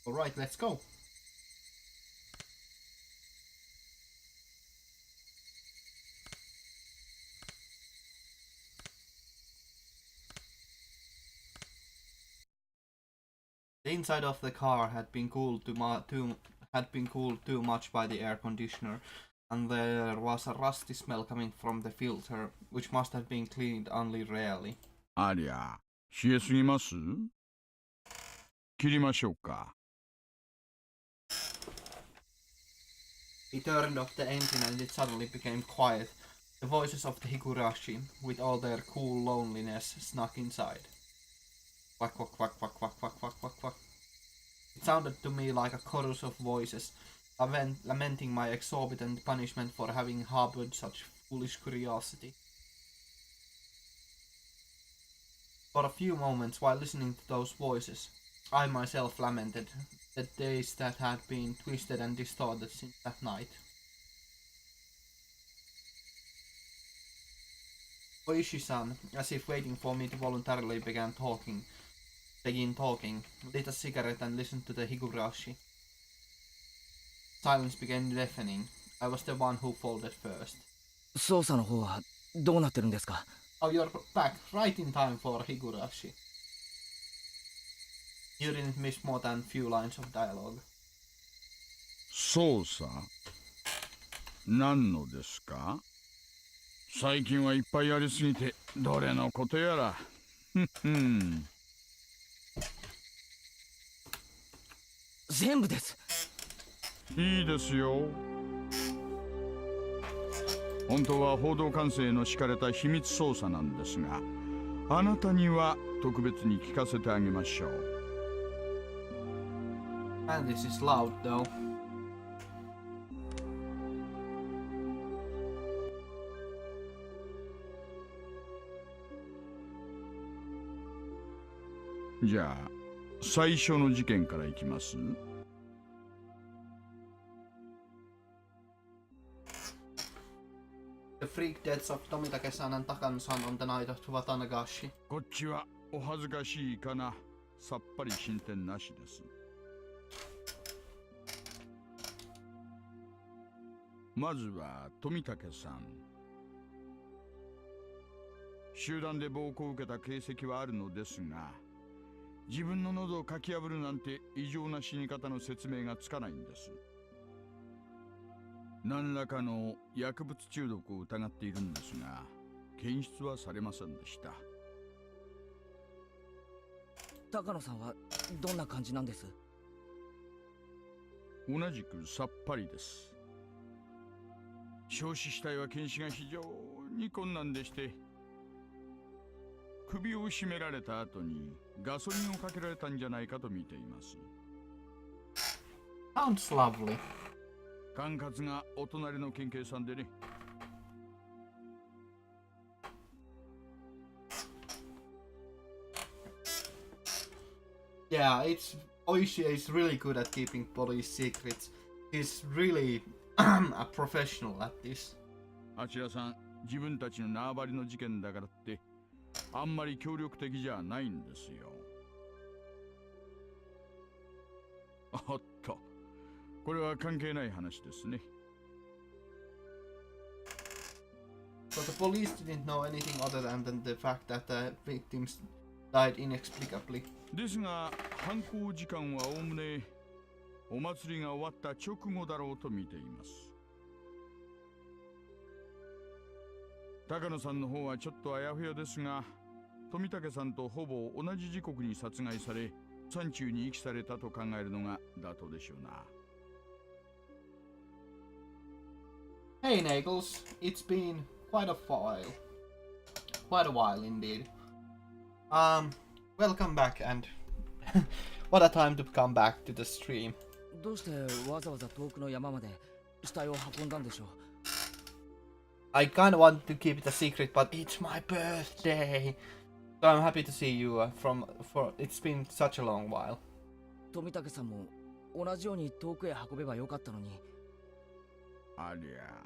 Alright, let's go. The inside of the car had been cooled too much by the air conditioner, and there was a rusty smell coming from the filter, which must have been cleaned only rarely. ありゃ、冷えすぎます？切りましょうか。He turned off the engine and it suddenly became quiet. The voices of the Higurashi, with all their cool loneliness, snuck inside. Quack, quack, quack, quack, quack, quack, quack, quack, quack. It sounded to me like a chorus of voices, lamenting my exorbitant punishment for having harbored such foolish curiosity. For a few moments, while listening to those voices, I myself lamented the days that had been twisted and distorted since that night. Oishi-san, as if waiting for me to voluntarily begin talking, lit a cigarette and listened to the Higurashi. Silence became deafening. I was the one who folded first. 捜査の方はどうなってるんですか? Oh, you're back right in time for Higurashi. You didn't miss more than few lines of dialogue. 捜査？何のですか？最近はいっぱいありすぎてどれのことやら。全部です。いいですよ。本当は報道管制の敷かれた秘密捜査なんですが、あなたには特別に聞かせてあげましょう。And this is loud though. じゃあ最初の事件からいきます。The freak deaths of Tomitake-san and Takano-san on the night of Watanagashi. こっちはお恥ずかしいかな。さっぱり進展なしです。まずは富武さん。集団で暴行を受けた形跡はあるのですが、自分の喉をかき破るなんて異常な死に方の説明がつかないんです。何らかの薬物中毒を疑っているんですが、検出はされませんでした。高野さんはどんな感じなんです？同じくさっぱりです。焼死死体は検視が非常に困難でして、首を絞められた後にガソリンをかけられたんじゃないかと見ています。Sounds lovely. 管轄がお隣の県警さんでね。Yeah, Oishi is really good at keeping police secrets. He's really a professional at this. あちらさん、自分たちの縄張りの事件だからってあんまり協力的じゃないんですよ。おっと、これは関係ない話ですね。So the police didn't know anything other than the fact that the victims died inexplicably. ですが、犯行時間はおおむねお祭りが終わった直後だろうと見ています。高野さんの方はちょっとあやふやですが、富武さんとほぼ同じ時刻に殺害され、山中に遺棄されたと考えるのが妥当でしょうな。Hey Nagels, it's been quite a while. Quite a while indeed. Welcome back and what a time to come back to the stream. どうしてわざわざ遠くの山まで死体を運んだんでしょう? I kinda want to keep it a secret, but it's my birthday. So I'm happy to see you it's been such a long while. 富武さんも同じように遠くへ運べばよかったのに。ありゃ、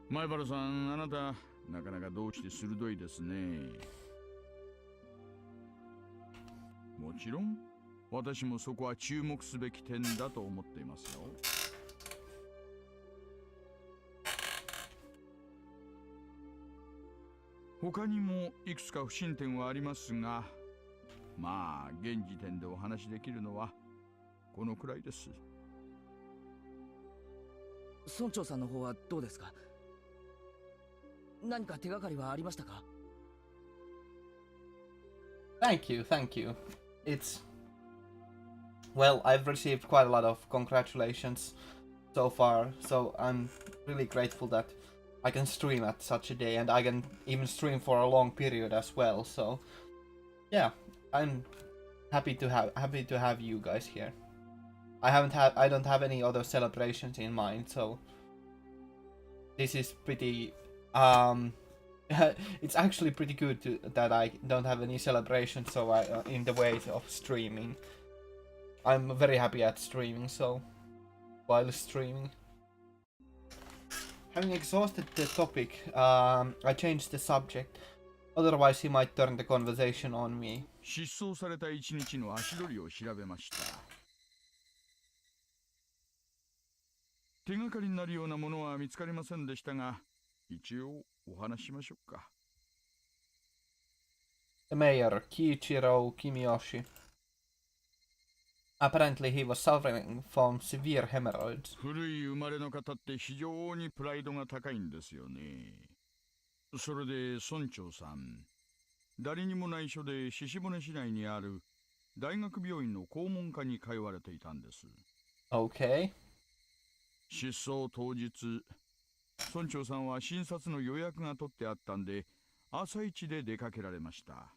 前原さん、あなたなかなかどうして鋭いですね。もちろん私もそこは注目すべき点だと思っていますよ。他にもいくつか不審点はありますが、まあ現時点でお話しできるのはこのくらいです。村長さんの方はどうですか？何か手がかりはありましたか？ Thank you, thank you. It's... Well, I've received quite a lot of congratulations so far, so I'm really grateful that I can stream at such a day, and I can even stream for a long period as well, so... Yeah, I'm happy to have you guys here. I don't have any other celebrations in mind, so... This is pretty... it's actually pretty good that I don't have any celebrations, so in the way of streaming. I'm very happy at streaming, so while streaming. Having exhausted the topic, I changed the subject. Otherwise, he might turn the conversation on me. 失踪された一日の足取りを調べました。手がかりになるようなものは見つかりませんでしたが、一応お話ししましょうか。The mayor, Kiichiro Kimiyoshi. Apparently he was suffering from severe hemorrhoids. 古い生まれの方って非常にプライドが高いんですよね。それで村長さん、誰にも内緒で獅子骨市内にある大学病院の肛門科に通われていたんです。Okay. 失踪当日、村長さんは診察の予約が取ってあったんで、朝一で出かけられました。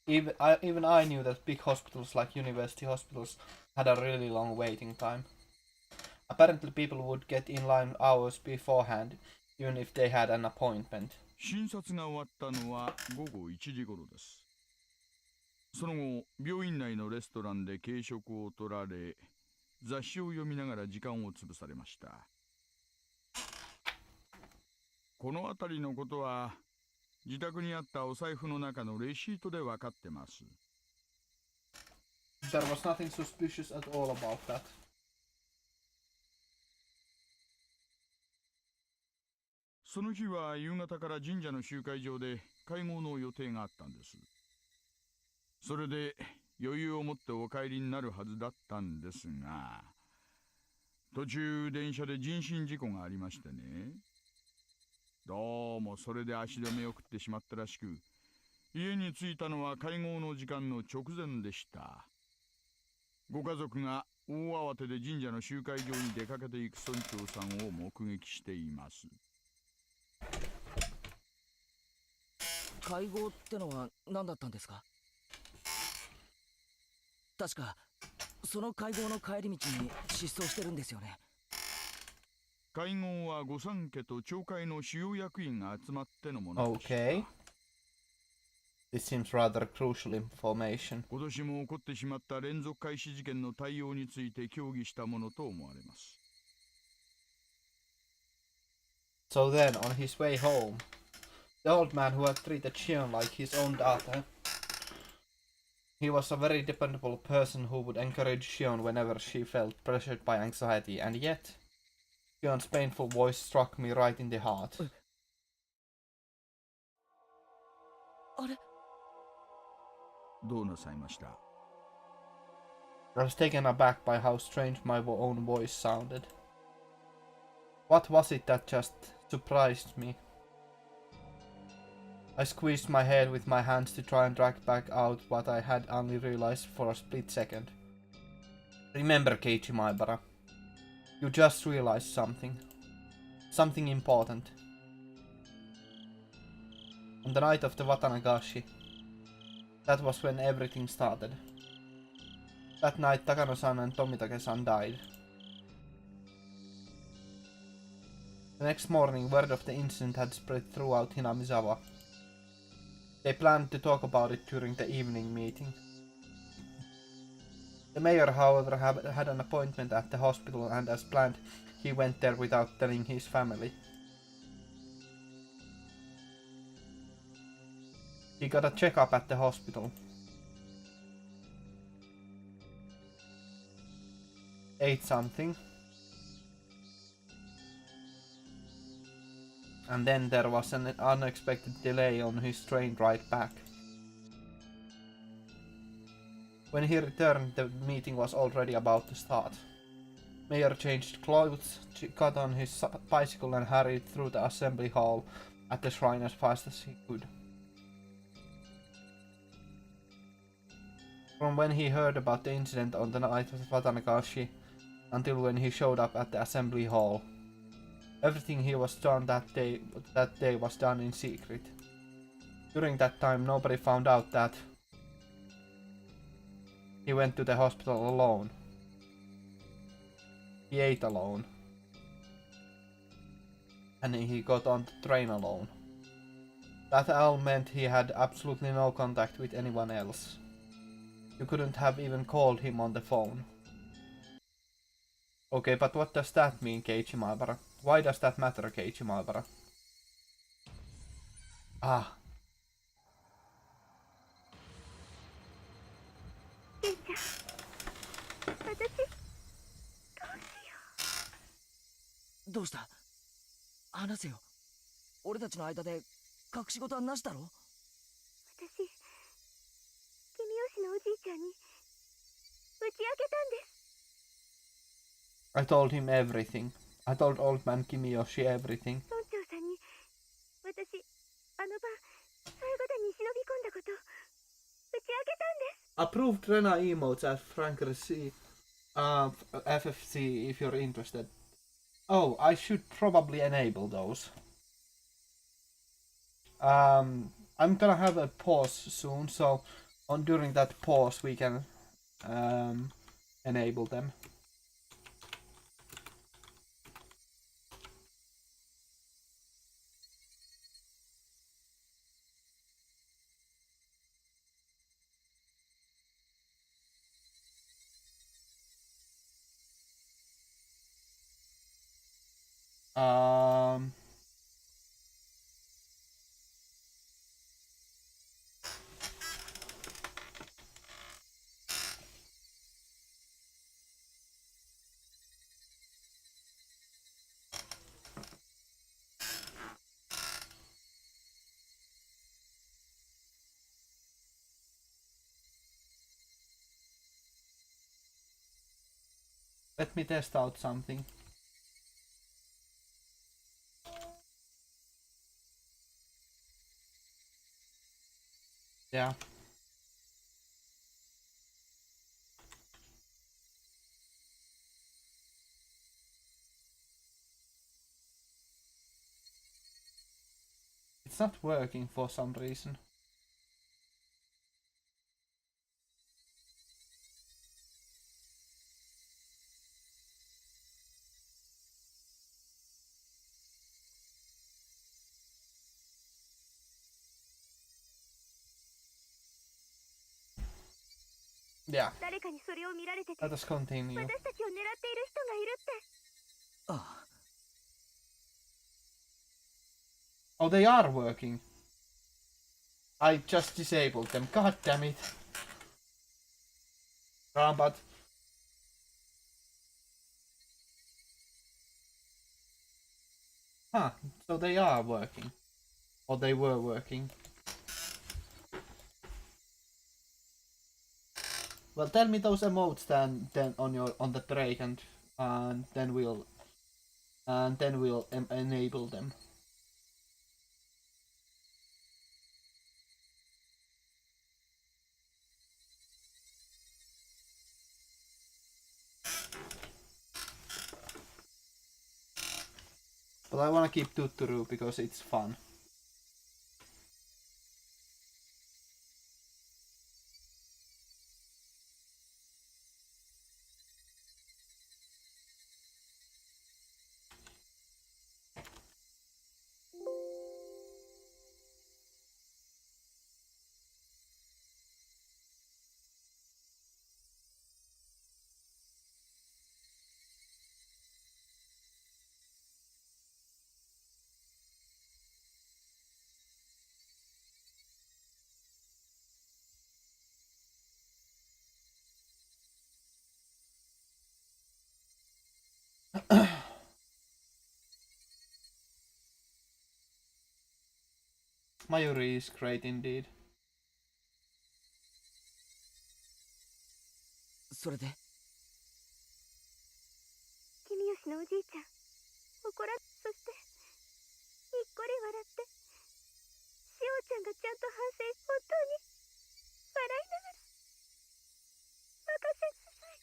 Even I knew that big hospitals like university hospitals had a really long waiting time. Apparently people would get in line hours beforehand, even if they had an appointment. 診察が終わったのは午後1時頃です。その後、病院内のレストランで軽食を取られ、雑誌を読みながら時間を潰されました。この辺りのことは、自宅にあったお財布の中のレシートで分かってます。There was nothing suspicious at all about that. その日は夕方から神社の集会場で会合の予定があったんです。それで余裕を持ってお帰りになるはずだったんですが、途中電車で人身事故がありましてね。どうもそれで足止めを食ってしまったらしく、家に着いたのは会合の時間の直前でした。ご家族が大慌てで神社の集会場に出かけていく村長さんを目撃しています。会合ってのは何だったんですか？確かその会合の帰り道に失踪してるんですよね。会合は御三家と町会の主要役員が集まってのものでした。Okay. This seems rather crucial information. 今年も起こってしまった連続開始事件の対応について協議したものと思われます。So then, on his way home, the old man who had treated Shion like his own daughter, he was a very dependable person who would encourage Shion whenever she felt pressured by anxiety, and yet, Shion's painful voice struck me right in the heart. あれ？どうなさいました？ I was taken aback by how strange my own voice sounded. What was it that just surprised me? I squeezed my head with my hands to try and drag back out what I had only realized for a split second. Remember, Keiichi Maibara, you just realized something. Something important. On the night of the Watanagashi, that was when everything started. That night Takano-san and Tomitake-san died. The next morning, word of the incident had spread throughout Hinamizawa. They planned to talk about it during the evening meeting. The mayor, however, had an appointment at the hospital, and as planned, he went there without telling his family. He got a checkup at the hospital. Ate something. And then there was an unexpected delay on his train ride back. When he returned, the meeting was already about to start. Mayor changed clothes, got on his bicycle and hurried through the assembly hall at the shrine as fast as he could. From when he heard about the incident on the night of Watanagashi until when he showed up at the assembly hall, everything he was done that day was done in secret. During that time, nobody found out that he went to the hospital alone. He ate alone. And he got on the train alone. That all meant he had absolutely no contact with anyone else. You couldn't have even called him on the phone. Okay, but what does that mean, Keiichi Maebara? Why does that matter, Keiichi Maebara? Ah. ケイちゃん、私どうした話せよ。俺たちの間で隠し事はなしだろ。私、君吉のおじいちゃんに打ち明けたんです。I told him everything. I told old man Kimiyoshi everything. 村長さんに私、あの晩、最後でに忍び込んだこと打ち明けたんです。Approved Rena emotes at Frankrc FFC if you're interested. Oh, I should probably enable those. I'm gonna have a pause soon, so during that pause we can enable them. Let me test out something. Yeah. It's not working for some reason. Yeah. 誰かにそれを見られてて、 Let us continue. 私たちを狙っている人がいるって。ああ。 Oh, they are working. I just disabled them. God damn it. But huh, so they are working. Or they were working. Well, tell me those emotes then on the break, and then we'll enable them. But I wanna keep Tuturu because it's fun. Mayuri is great indeed. それで君吉のおじいちゃん怒らそしてにっこり笑ってしおちゃんがちゃんと反省本当に笑いながら任せなさい。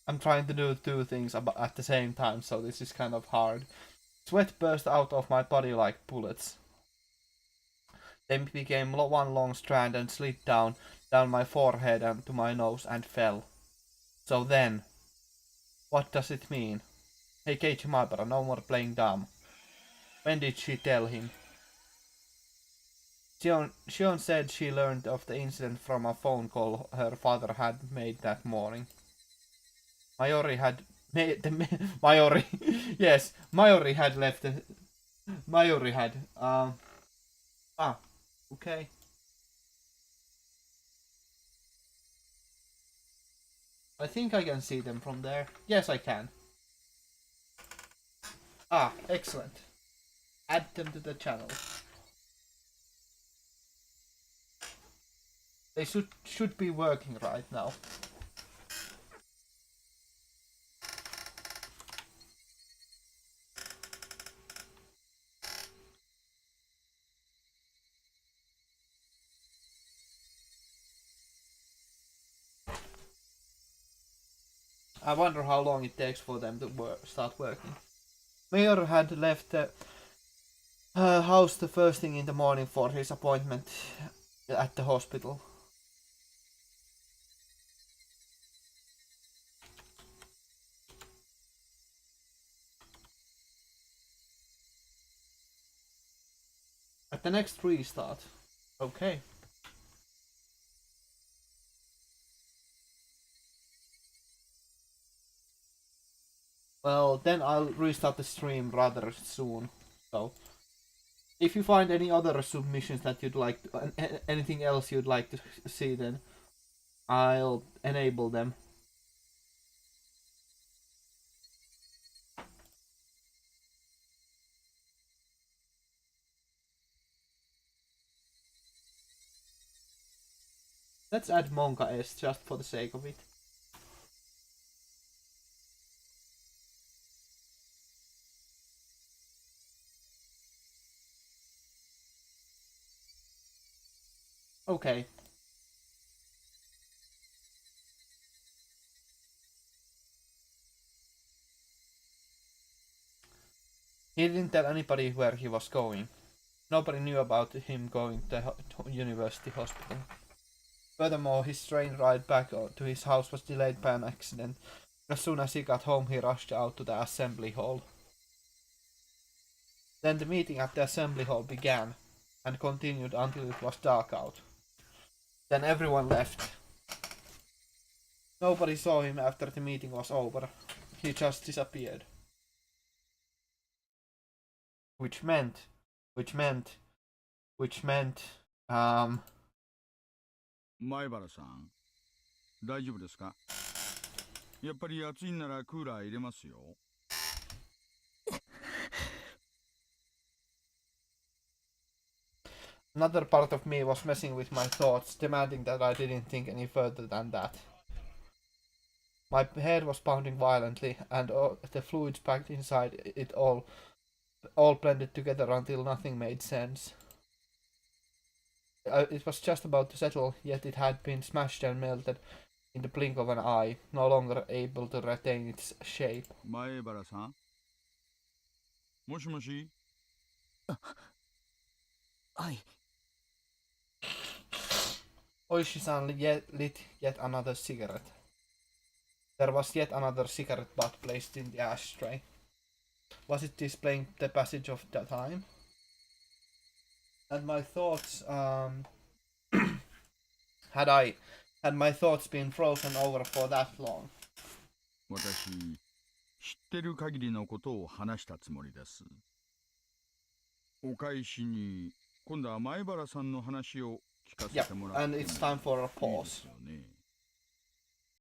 I'm trying to do two things at the same time, so this is kind of hard. Sweat burst out of my body like bullets. They became one long strand and slid down my forehead and to my nose and fell. So then, what does it mean? Hey Keiichi Maibara, no more playing dumb. When did she tell him? Shion said she learned of the incident from a phone call her father had made that morning. Mayuri had made the Mayuri. Yes, Mayuri had left the Mayuri had okay. I think I can see them from there. Yes, I can. Excellent. Add them to the channel. They should be working right now. I wonder how long it takes for them to start working. Mayor had left the house the first thing in the morning for his appointment at the hospital. At the next restart. Okay. Well, then I'll restart the stream rather soon. So, if you find any other submissions that you'd like, anything else you'd like to see, then I'll enable them. Let's add Monka S just for the sake of it. Okay. He didn't tell anybody where he was going. Nobody knew about him going to the university hospital. Furthermore, his train ride back to his house was delayed by an accident. As soon as he got home, he rushed out to the assembly hall. Then the meeting at the assembly hall began, and continued until it was dark out. Then everyone left. Nobody saw him after the meeting was over. He just disappeared. Which meant, um, 前原さん、大丈夫ですか？やっぱり暑いんならクーラー入れますよ。Another part of me was messing with my thoughts, demanding that I didn't think any further than that. My head was pounding violently, and the fluids packed inside it all blended together until nothing made sense. It was just about to settle, yet it had been smashed and melted in the blink of an eye, no longer able to retain its shape. 前原さん、もしもし。はい。Oishi-san lit yet another cigarette. There was yet another cigarette butt placed in the ashtray. Was it displaying the passage of the time? And my thoughts, had my thoughts been frozen over for that long? 私、知ってる限りのことを話したつもりです。お返しに、今度は前原さんの話を聞かせ Yep, てもらって and もいい it's time for a で pause. すよね。